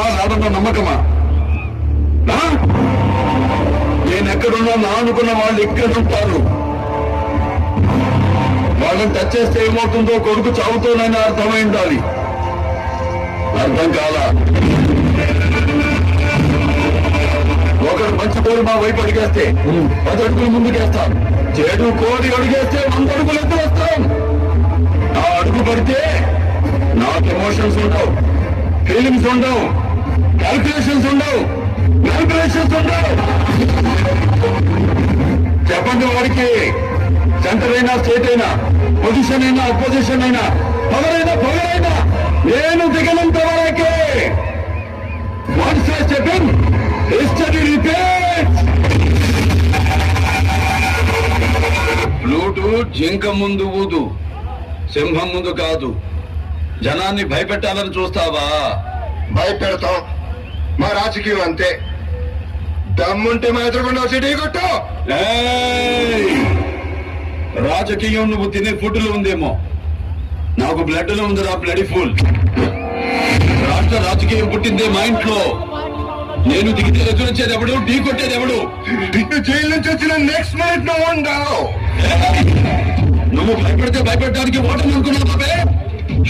నమ్మకమా రాదన్న నమ్మకమా? నేను ఎక్కడున్నా నా అనుకున్న వాళ్ళు ఎక్కడుంటారు. వాళ్ళని టచ్ చేస్తే ఏమవుతుందో కొడుకు చావుతోనైనా అర్థమై ఉండాలి. అర్థం కాలా? ఒకడు మంచి కోడి మా వైపు అడిగేస్తే 10 అడుగులు ముందుకేస్తాం. చెడు కోడి అడిగేస్తే 100 అడుగులు ఎత్తు వస్తాం. ఆ అడుగు పడితే నాకు ఎమోషన్స్ ఉండవు, ఫీలింగ్స్ ఉండవు, క్యాల్కులేషన్స్ ఉండవు, క్యాల్కులేషన్స్ ఉండవు. చెప్పండి వాడికి, సెంటర్ అయినా స్టేట్ అయినా, పొజిషన్ అయినా అపోజిషన్ అయినా, పవర్ అయినా నేను దిగనంత వరకే. Once I step in, history repeats. Flute జింక ముందు ఊదు, సింహం ముందు కాదు. జనాన్ని భయపెట్టాలని చూస్తావా? భయపెడతాం. మా రాజకీయం అంతే. దమ్ముంటే మా ఎదురుకుండా సిటీ కొట్టు. రాజకీయం నువ్వు తినే ఫుడ్లో ఉందేమో, నాకు బ్లడ్ లో ఉందిరా బ్లడీ ఫుల్. రాష్ట్ర రాజకీయం పుట్టిందే మా ఇంట్లో. నేను దిగితే ఎదురొచ్చేది ఎవడు, ఢీ కొట్టేది ఎవడు? జైలు నుంచి వచ్చిన నెక్స్ట్ మినిట్ నువ్వు ఉండవు. నువ్వు భయపెడితే భయపెట్టడానికి ఓటర్ని అనుకున్నావు బాబే.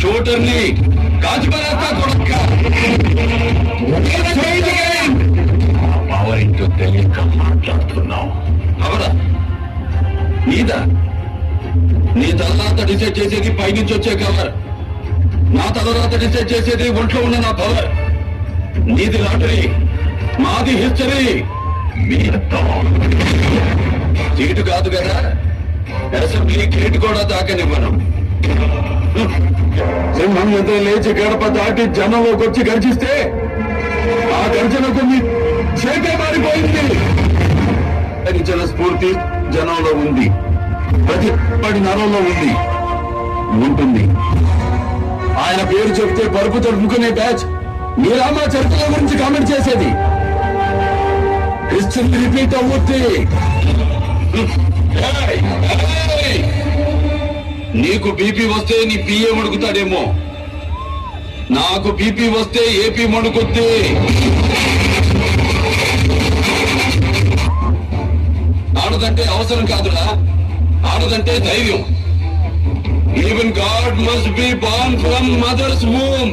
షూటర్ని కాచిపారేస్తా కొడక్క. పవర్ ఇంటూ తెలియక మాట్లాడుతున్నావు. అవరా నీదా? నీ తలరాత డిసైడ్ చేసేది పైనుంచి వచ్చే కవర్. నా తలరాత డిసైడ్ చేసేది ఒంట్లో ఉన్న నా పవర్. నీది లాటరీ, మాది హిస్టరీ. సీటు కాదు కదా, అసెంబ్లీ గేట్ కూడా దాకనివ్వను. సింహం ఎంత లేచి గడప దాటి జనంలోకి వచ్చి గర్జిస్తే ఆ గర్జనకు మీ చేతే మారిపోయింది. జన స్ఫూర్తి జనంలో ఉంది, ప్రతి నరంలో ఉంది, ఉంటుంది. ఆయన పేరు చెప్తే పరుపు తడుపుకునే బ్యాచ్ మీరామా చరిత్ర గురించి కామెంట్ చేసేది. హిస్టరీ రిపీట్ అవుద్ది. నీకు బీపీ వస్తే నీ పిఏ మడుకుతాడేమో, నాకు బీపీ వస్తే ఏపీ మడుకుద్ది. ఆడదంటే అవసరం కాదురా, ఆడదంటే ధైర్యం. Even God must be born from mother's womb.